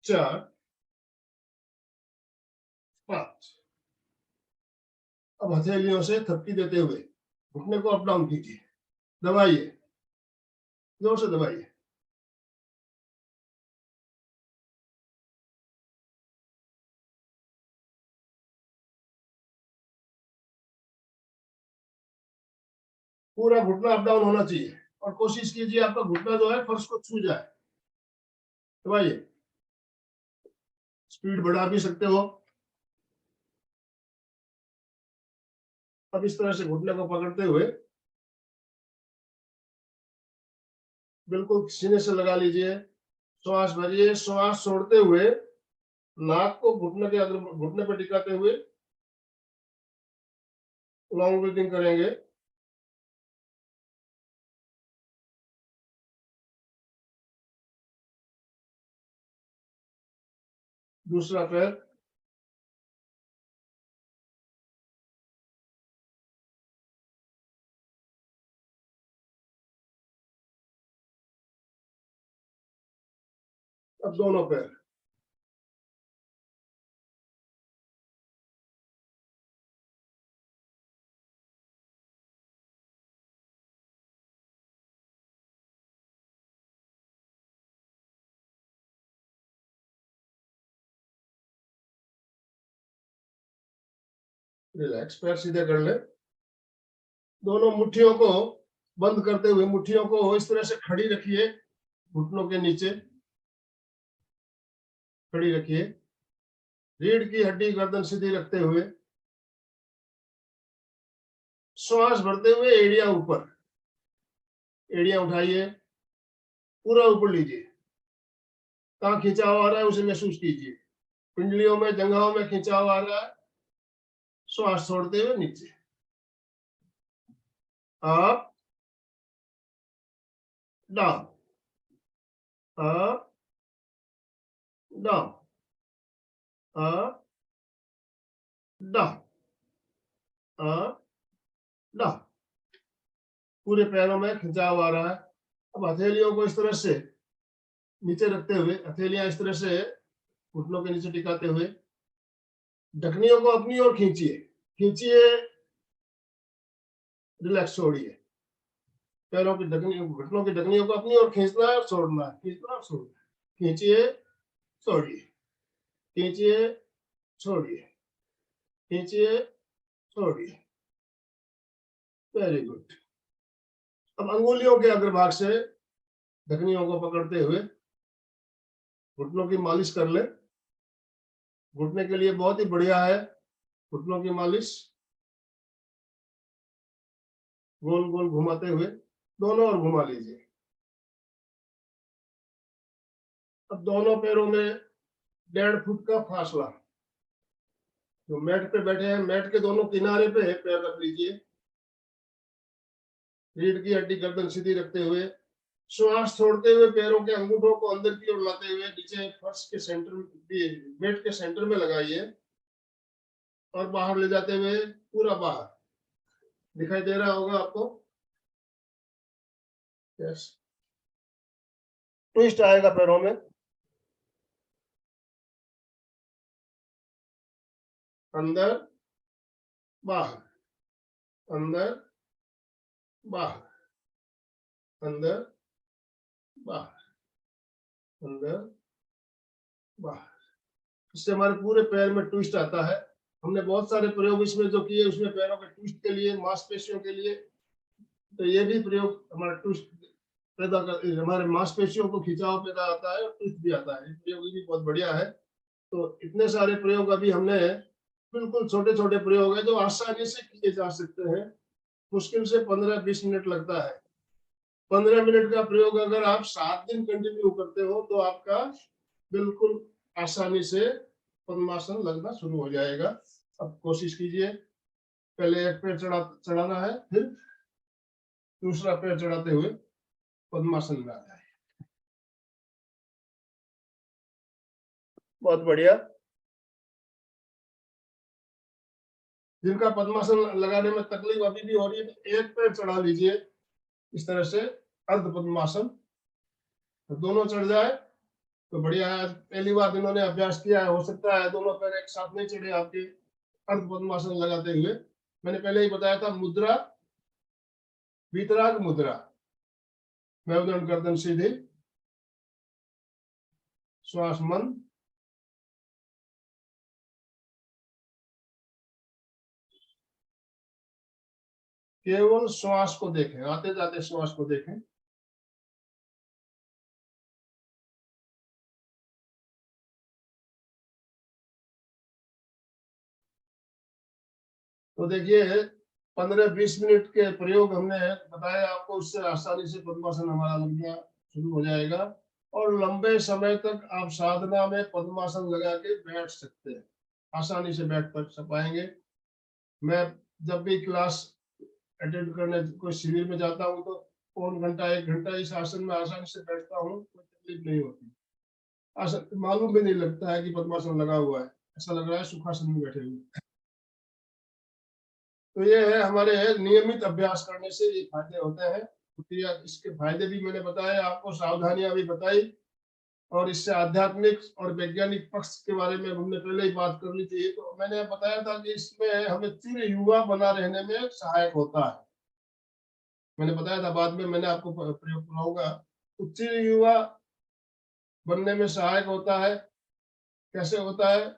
4 5। अब हथेलियों से थपकी देते हुए घुटने को अप डाउन कीजिए, दबाइए, जोर से दबाइए। पूरा घुटना अप डाउन होना चाहिए, और कोशिश कीजिए आपका घुटना जो है फर्श को छू जाए। दबाइए, स्पीड बढ़ा भी सकते हो। अब इस तरह से घुटने को पकड़ते हुए बिल्कुल सीने से लगा लीजिए, श्वास भरिए, श्वास छोड़ते हुए नाक को घुटने के अगर घुटने पर टिकाते हुए लॉन्ग ब्रीथिंग करेंगे। दूसरा पैर, अब दोनों पैर, रिलैक्स, पैर सीधे कर ले। दोनों मुट्ठियों को बंद करते हुए मुट्ठियों को इस तरह से खड़ी रखिए घुटनों के नीचे खड़ी रखिए, रीढ़ की हड्डी गर्दन सीधी रखते हुए, श्वास भरते हुए एड़ियां ऊपर, एड़ियां उठाइए, पूरा ऊपर लीजिए, कहाँ खिंचाव आ रहा है उसे महसूस कीजिए, पिंडलियों में जंघाओं में खिंचाव आ रहा है, श्वास छोड़ते हुए नीचे, up down, up down, up down, up down. पूरे पैरों में खिंचाव आ रहा है। अब हथेलियों को इस तरह से नीचे रखते हुए, हथेलियां इस तरह से घुटनों के नीचे टिकाते हुए, ढकनियों को अपनी ओर खींचिए, खींचिए, रिलैक्स छोड़िए, पैरों की ढकनी, घुटनों की ढकनियों को अपनी ओर खींचना है और छोड़ना है, खींचना और छोड़ना है, खींचिए, छोड़िए, खींचिए, छोड़िए, खींचिए, छोड़िए। Very good. अब अंगुलियों के अग्रभाग से ढकनियों को पकड़ते हुए घुटनों की मालिश कर ले। घुटने के लिए बहुत ही बढ़िया है घुटनों की मालिश। गोल गोल घुमाते हुए दोनों ओर घुमा लीजिए। अब दोनों पैरों में 1.5 फुट का फासला, जो मैट पे बैठे हैं मैट के दोनों किनारे पे पैर रख लीजिए, रीढ़ की हड्डी गर्दन सीधी रखते हुए, श्वास छोड़ते हुए पैरों के अंगूठों को अंदर की ओर लाते हुए नीचे फर्श के सेंटर में, बेड के सेंटर में लगाइए और बाहर ले जाते हुए पूरा बाहर। दिखाई दे रहा होगा आपको? यस। ट्विस्ट आएगा पैरों में, अंदर बाहर, अंदर बाहर, अंदर बाहर, अंदर बाहर। इससे हमारे पूरे पैर में ट्विस्ट आता है। हमने बहुत सारे प्रयोग इसमें जो किए, उसमें पैरों के ट्विस्ट के लिए, मांसपेशियों के लिए, तो ये भी प्रयोग हमारा ट्विस्ट पैदा कर, हमारे मांसपेशियों को खिंचाव पैदा आता है और ट्विस्ट भी आता है। प्रयोग भी बहुत बढ़िया है। तो इतने सारे प्रयोग अभी हमने, बिल्कुल छोटे छोटे प्रयोग है जो आसानी से किए जा सकते हैं। मुश्किल से 15-20 मिनट लगता है। 15 मिनट का प्रयोग अगर आप 7 दिन कंटिन्यू करते हो तो आपका बिल्कुल आसानी से पद्मासन लगना शुरू हो जाएगा। अब कोशिश कीजिए, पहले एक पैर चढ़ाना है, फिर दूसरा पैर चढ़ाते हुए पद्मासन में आ जाए। बहुत बढ़िया। जिनका पद्मासन लगाने में तकलीफ अभी भी हो रही है तो एक पैर चढ़ा लीजिए इस तरह से, अर्ध पद्मासन। तो दोनों चढ़ जाए तो बढ़िया है। पहली बार इन्होंने अभ्यास किया है, हो सकता है दोनों पैर एक साथ नहीं चढ़े आपके अर्ध पद्मासन लगाते हुए। मैंने पहले ही बताया था, मुद्रा वीतराग मुद्रा, मेरुदंड गर्दन सीधी, श्वास मन, केवल श्वास को देखें, आते जाते श्वास को देखें। तो देखिए 15-20 मिनट के प्रयोग हमने बताया आपको, उससे आसानी से पद्मासन हमारा लगना शुरू हो जाएगा और लंबे समय तक आप साधना में पद्मासन लगा के बैठ सकते हैं, आसानी से बैठ पाएंगे। मैं जब भी क्लास अटेंड करने कोई शिविर में जाता हूँ तो पौन घंटा 1 घंटा इस आसन में आसानी से बैठता हूँ, कोई तकलीफ नहीं होती। आसन मालूम भी नहीं लगता है कि पद्मासन लगा हुआ है, ऐसा लग रहा है सुखासन में बैठे हुए। तो ये है, हमारे नियमित अभ्यास करने से ये फायदे होते हैं। तो इसके फायदे भी मैंने बताए आपको, सावधानियां भी बताई, और इससे आध्यात्मिक और वैज्ञानिक पक्ष के बारे में हमने पहले ही बात कर ली थी। तो मैंने बताया था कि इसमें हमें चिर युवा बना रहने में सहायक होता है। मैंने बताया था, बाद में मैंने आपको प्रयोग कराऊंगा। तो चिर युवा बनने में सहायक होता है। कैसे होता है?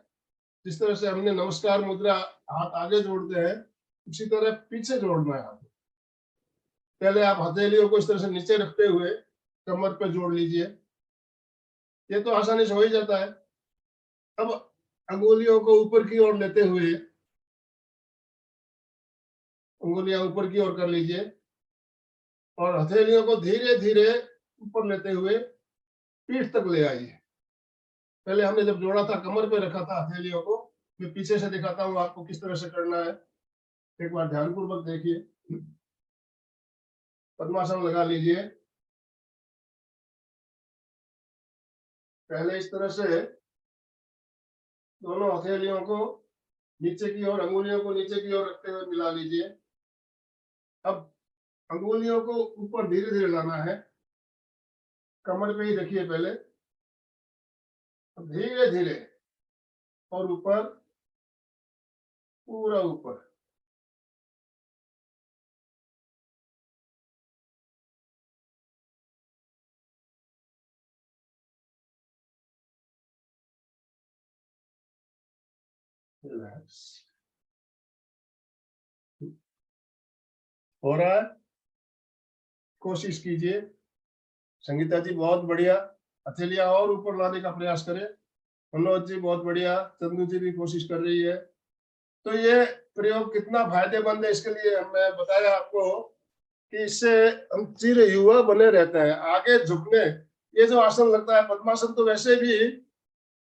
जिस तरह से हमने नमस्कार मुद्रा, हाथ आगे जोड़ते हैं, उसी तरह पीछे जोड़ना है। पहले आप हथेलियों को इस तरह से नीचे रखते हुए कमर पे जोड़ लीजिए। ये तो आसानी से हो ही जाता है। अब अंगुलियों को ऊपर की ओर लेते हुए, उंगलियां ऊपर की ओर कर लीजिए और हथेलियों को धीरे धीरे ऊपर लेते हुए पीठ तक ले आइए। पहले हमने जब जोड़ा था कमर पे रखा था हथेलियों को, मैं पीछे से दिखाता हूँ आपको किस तरह से करना है। एक बार ध्यानपूर्वक देखिए। पद्मासन लगा लीजिए। पहले इस तरह से दोनों हथेलियों को नीचे की ओर, अंगुलियों को नीचे की ओर रखते हुए मिला लीजिए। अब अंगुलियों को ऊपर धीरे धीरे लाना है, कमर पे ही रखिए पहले। अब धीरे धीरे और ऊपर, पूरा ऊपर। रिलैक्स। हो रहा है? कोशिश कीजिए। संगीता जी बहुत बढ़िया। हथेलियां और ऊपर लाने का प्रयास करें। मनोज जी बहुत बढ़िया। चंदू जी भी कोशिश कर रही है। तो ये प्रयोग कितना फायदेमंद है, इसके लिए मैं बताया आपको कि इससे हम चिर युवा बने रहते हैं। आगे झुकने, ये जो आसन लगता है पद्मासन, तो वैसे भी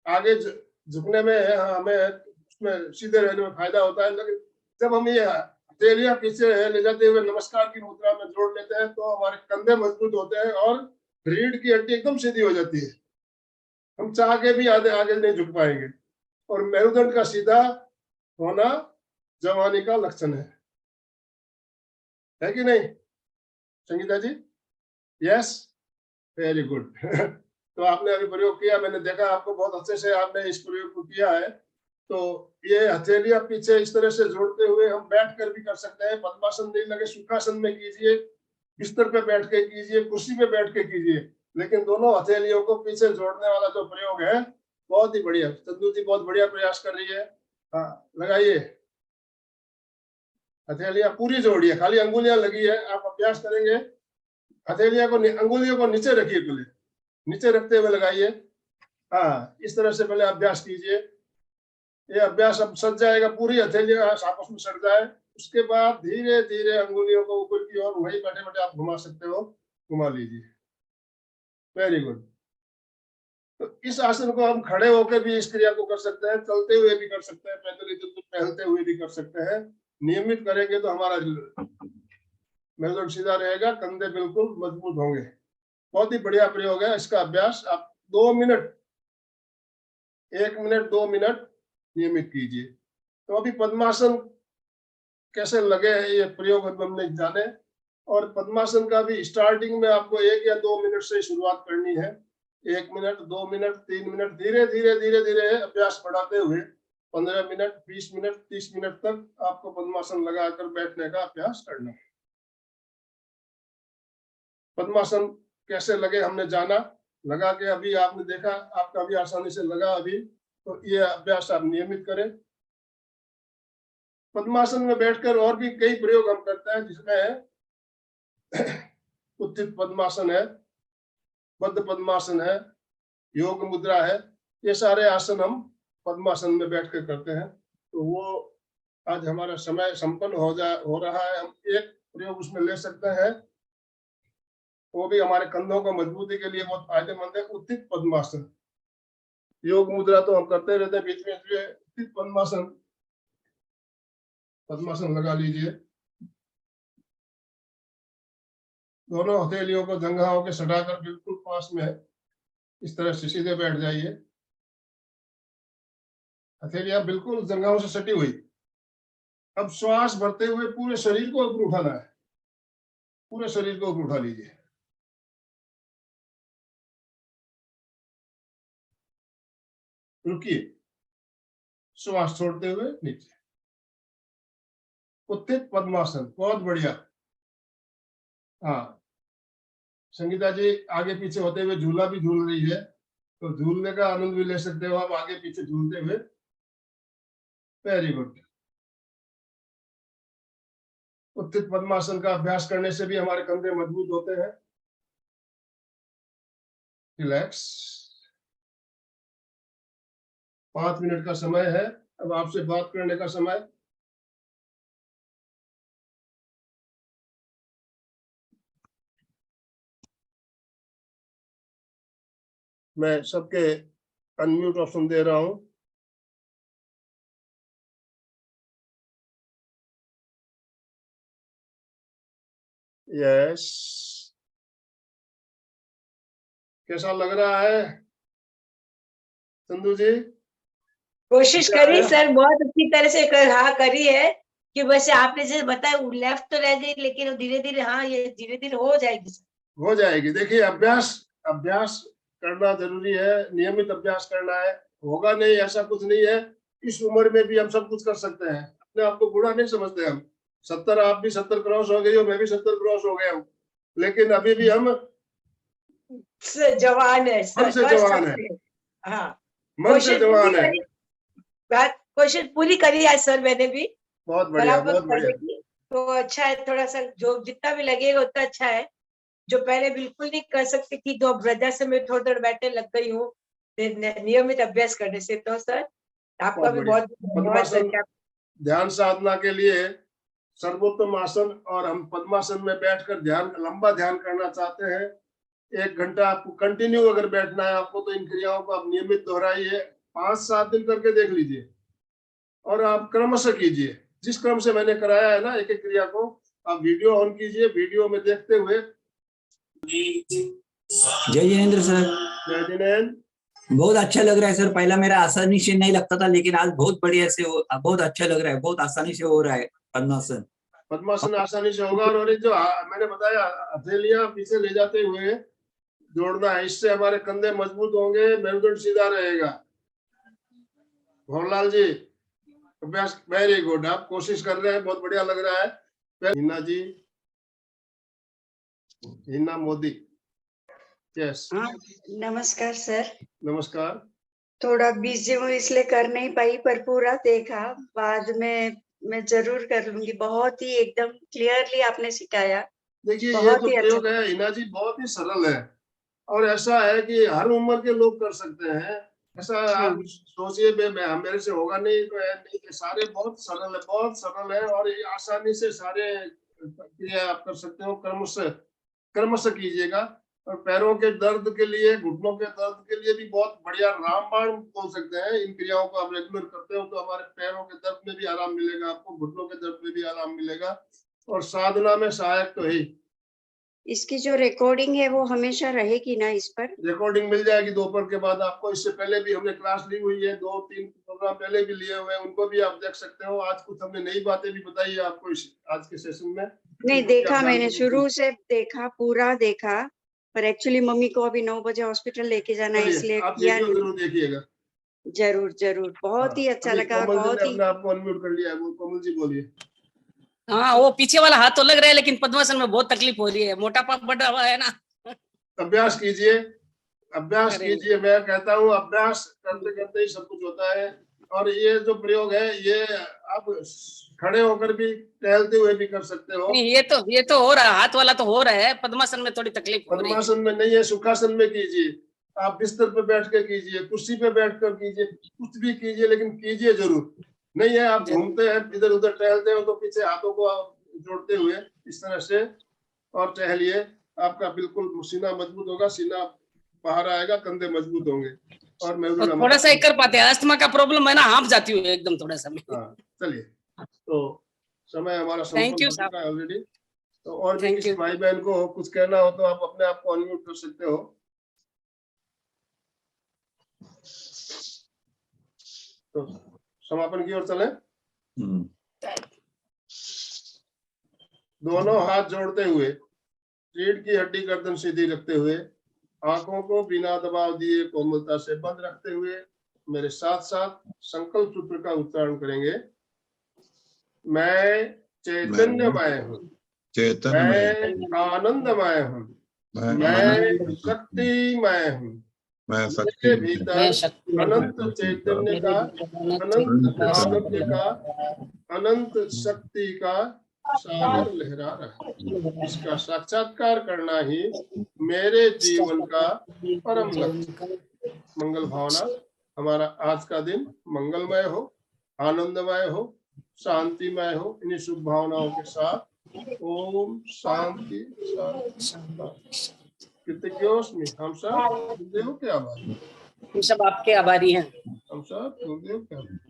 आगे झुकने में हमें उसमें सीधे रहने में फायदा होता है, लेकिन जब हम ये हथेलियां पीछे ले जाते हुए नमस्कार की मुद्रा में जोड़ लेते हैं तो हमारे कंधे मजबूत होते हैं और रीढ़ की हड्डी एकदम सीधी हो जाती है। हम चाह के भी आगे आगे नहीं झुक पाएंगे। और मेरुदंड का सीधा होना जवानी का लक्षण है कि नहीं Sangeeta ji? Yes, very good. तो आपने अभी प्रयोग किया, मैंने देखा आपको बहुत अच्छे से आपने इस प्रयोग को किया है। तो ये हथेलियां पीछे इस तरह से जोड़ते हुए हम बैठ कर भी कर सकते हैं। पद्मासन नहीं लगे सुखासन में कीजिए, बिस्तर पे बैठ के कीजिए, कुर्सी पे बैठ के कीजिए, लेकिन दोनों हथेलियों को पीछे जोड़ने वाला जो प्रयोग है बहुत ही बढ़िया। चंदू जी बहुत बढ़िया प्रयास कर रही है। हाँ, लगाइए। हथेलियां पूरी जोड़िए, खाली अंगुलियां लगी है। आप अभ्यास करेंगे, हथेलियां को, अंगुलियों को नीचे रखिए, पहले नीचे रखते हुए लगाइए। हाँ, इस तरह से पहले अभ्यास कीजिए। ये अभ्यास अब सज जाएगा, पूरी हथेलियां आपस में सट जाए, उसके बाद धीरे धीरे अंगुलियों को ऊपर की ओर वही बैठे बैठे आप घुमा सकते हो, घुमा लीजिए। Very good. तो इस आसन को हम खड़े होकर भी इस क्रिया को कर सकते हैं, चलते हुए भी कर सकते हैं, पैदल इधर टहलते हुए भी कर सकते हैं। नियमित करेंगे तो हमारा मेरुदंड सीधा रहेगा, कंधे बिल्कुल मजबूत होंगे। बहुत ही बढ़िया प्रयोग है। इसका अभ्यास आप 2 मिनट, 1 मिनट 2 मिनट नियमित कीजिए। तो अभी पद्मासन कैसे लगे हैं ये प्रयोग हमने जाने, और पद्मासन का भी स्टार्टिंग में आपको 1 या 2 मिनट से शुरुआत करनी है। 1 मिनट, 2 मिनट, 3 मिनट, धीरे धीरे धीरे धीरे अभ्यास बढ़ाते हुए 15 मिनट, 20 मिनट, 30 मिनट तक आपको पद्मासन लगाकर बैठने का अभ्यास करना है। पद्मासन कैसे लगे हमने जाना, लगा के अभी आपने देखा, आपका भी आसानी से लगा अभी। तो ये अभ्यास आप नियमित करें। पद्मासन में बैठकर और भी कई प्रयोग हम करते हैं, जिसमें उत्थित पद्मासन है, बद्ध पद्मासन है, योग मुद्रा है। ये सारे आसन हम पद्मासन में बैठकर करते हैं। तो वो आज हमारा समय संपन्न हो रहा है। हम एक प्रयोग उसमें ले सकते हैं, वो भी हमारे कंधों को मजबूती के लिए बहुत फायदेमंद है, उत्थित पद्मासन। योग मुद्रा तो हम करते रहते हैं बीच में, उत्थित पद्मासन, पद्मासन लगा लीजिए। दोनों हथेलियों को जंघाओं के सटाकर बिल्कुल पास में इस तरह से सीधे बैठ जाइए। हथेलियां बिल्कुल जंघाओं से सटी हुई। अब श्वास भरते हुए पूरे शरीर को ऊपर उठाना है, पूरे शरीर को ऊपर उठा लीजिए। रुकिए, श्वास छोड़ते हुए नीचे। उत्थित पद्मासन, बहुत बढ़िया। हाँ, संगीता जी आगे पीछे होते हुए झूला भी झूल रही है, तो झूलने का आनंद भी ले सकते हो आप आगे पीछे झूलते हुए। Very good. उत्थित पद्मासन का अभ्यास करने से भी हमारे कंधे मजबूत होते हैं। रिलैक्स। 5 मिनट का समय है, अब आपसे बात करने का समय। मैं सबके अनम्यूट ऑप्शन दे रहा हूं। यस, कैसा लग रहा है संधू जी? कोशिश क्या करी है? सर, बहुत अच्छी तरह से हाँ करी है कि वैसे आपने जैसे बताया वो लेफ्ट तो रह गई, लेकिन धीरे धीरे हाँ ये धीरे धीरे हो जाएगी सर। हो जाएगी। देखिए, अभ्यास अभ्यास करना जरूरी है, नियमित अभ्यास करना है। होगा नहीं ऐसा कुछ नहीं है। इस उम्र में भी हम सब कुछ कर सकते हैं। अपने आप को बूढ़ा नहीं समझते हम। 70, आप भी 70 क्रॉस हो गई हो, मैं भी 70 क्रॉस हो गया हूँ, लेकिन अभी भी हम जवान है सर, मन से कर जवान है, सकते हैं। हाँ, मन से कोशिश पूरी जवान है। करी, कोशिश पूरी करी है सर मैंने भी बहुत बढ़िया, बराबर बहुत बढ़िया। करने की। तो अच्छा है, थोड़ा सा जो जितना भी लगेगा उतना अच्छा है। जो पहले बिल्कुल नहीं कर सकती थी, तो अब वजह से मैं थोड़ी देर बैठने लग गई हूँ नियमित अभ्यास करने से। तो सर आपका बहुत भी बढ़िया। बहुत धन्यवाद सर। पद्मासन ध्यान साधना के लिए सर्वोत्तम आसन, और हम पद्मासन में बैठकर ध्यान, लंबा ध्यान करना चाहते हैं। 1 घंटा आपको कंटिन्यू अगर बैठना है आपको, तो इन क्रियाओं को आप नियमित दोहराइए। 5-7 दिन करके देख लीजिए, और आप क्रमशः कीजिए जिस क्रम से मैंने कराया है ना, एक एक क्रिया को आप वीडियो ऑन कीजिए, वीडियो में देखते हुए। जय जिनेंद्र सर। जय जिनेंद्र। बहुत अच्छा लग रहा है सर। पहला मेरा आसानी से नहीं लगता था, लेकिन आज बहुत बढ़िया से बहुत अच्छा लग रहा है, बहुत आसानी से हो रहा है पद्मासन। पद्मासन आसानी से होगा। और ये जो मैंने बताया, हथेलियां पीछे ले जाते हुए जोड़ना है, इससे हमारे कंधे मजबूत होंगे, मेरुदंड सीधा रहेगा। भवरलाल जी, अभ्यास वेरी गुड, आप कोशिश कर रहे हैं, बहुत बढ़िया लग रहा है। हिना जी, हिना मोदी। यस, हाँ, नमस्कार सर। नमस्कार। थोड़ा बिजी हूँ इसलिए कर नहीं पाई, पर पूरा देखा। बाद में मैं जरूर कर लूंगी। बहुत ही एकदम क्लियरली आपने सिखाया। देखिए, ये बहुत जो ही अच्छा। प्रयोग है हिना जी, बहुत ही सरल है, और ऐसा है कि हर उम्र के लोग कर सकते हैं। ऐसा हाँ। आप सोचिए मेरे से होगा नहीं तो है नहीं, कि सारे बहुत सरल है, बहुत सरल है, और ये आसानी से सारे क्रिया आप कर सकते हो। क्रमशः क्रमशः कीजिएगा। और पैरों के दर्द के लिए, घुटनों के दर्द के लिए भी बहुत बढ़िया रामबाण बोल सकते हैं। इन क्रियाओं को आप रेगुलर करते हो तो हमारे पैरों के दर्द में भी आराम मिलेगा, आपको घुटनों के दर्द में भी आराम मिलेगा, और साधना में सहायक तो है। इसकी जो रिकॉर्डिंग है वो हमेशा रहेगी ना इस पर? रिकॉर्डिंग मिल जाएगी दोपहर के बाद आपको। इससे पहले भी हमने क्लास ली हुई है, 2-3 प्रोग्राम पहले भी लिए हुए हैं, उनको भी आप देख सकते हो। आज कुछ हमने नई बातें भी बताई है आपको आज के सेशन में। नहीं देखा, मैंने शुरू से देखा, पूरा देखा, पर एक्चुअली मम्मी को अभी 9 बजे हॉस्पिटल लेके जाना है, इसलिए आप किया वीडियो नहीं। जरूर देखिएगा। जरूर जरूर, बहुत ही अच्छा अभी लगा। कोमल जी बहुत ने ही अपने आप को अनम्यूट कर लिया है, वो कोमल जी बोलिए। हाँ, वो पीछे वाला हाथ तो लग रहा है, लेकिन पद्मासन में बहुत तकलीफ हो रही है, मोटापा बढ़ा हुआ है ना। अभ्यास कीजिए, अभ्यास करेंगे। कीजिए। मैं कहता हूँ अभ्यास करते करते ही सब कुछ होता है। और ये जो प्रयोग है, ये आप खड़े होकर भी, टहलते हुए भी कर सकते हो। नहीं, ये तो हो रहा है, हाथ वाला तो हो रहा है, पद्मासन में थोड़ी तकलीफ हो रही है। पद्मासन में नहीं है, सुखासन में कीजिए। आप बिस्तर पे बैठ कर कीजिए, कुर्सी पे बैठ कर कीजिए, कुछ भी कीजिए, लेकिन कीजिए जरूर। नहीं है आप घूमते हैं, इधर उधर टहलते हो, तो पीछे हाथों को जोड़ते हुए इस तरह से और टहलिए। आपका बिल्कुल सीना मजबूत होगा, सीना बाहर आएगा, कंधे मजबूत होंगे, और मैं और थोड़ा सा ही कर पाते हैं, अस्थमा का प्रॉब्लम है ना, हाँफ जाती हूँ एकदम थोड़ा सा। हाँ, चलिए, तो समय हमारा थैंक संपूर्ण यू हो चुका साहब। है ऑलरेडी। तो और भी थैंक किसी यू। भाई बहन को कुछ कहना हो तो आप अपने आप को अनम्यूट कर सकते हो। तो समापन की ओर चलें। दोनों हाथ जोड़ते हुए, रीढ़ की हड्डी गर्दन सीधी रखते हुए, आंखों को बिना दबाव दिए कोमलता से बंद रखते हुए मेरे साथ साथ संकल्प सूत्र का उच्चारण करेंगे। मैं चैतन्यमय हूँ, मैं आनंदमय हूँ, मैं शक्तिमय हूँ, मेरे भीतर अनंत चैतन्य का, अनंत आनंद का, अनंत शक्ति का सागर लहरा रहा है। इसका साक्षात्कार करना ही मेरे जीवन का परम लक्ष्य। मंगल भावना, हमारा आज का दिन मंगलमय हो, आनंदमय हो, शांतिमय हो। इन्हीं शुभ भावनाओं के साथ ओम शांति शांति। कृतज्ञोस्मि, हम सब गुरुदेव के आभारी। हम सब आपके आभारी हैं। हम सब गुरुदेव के आभारी।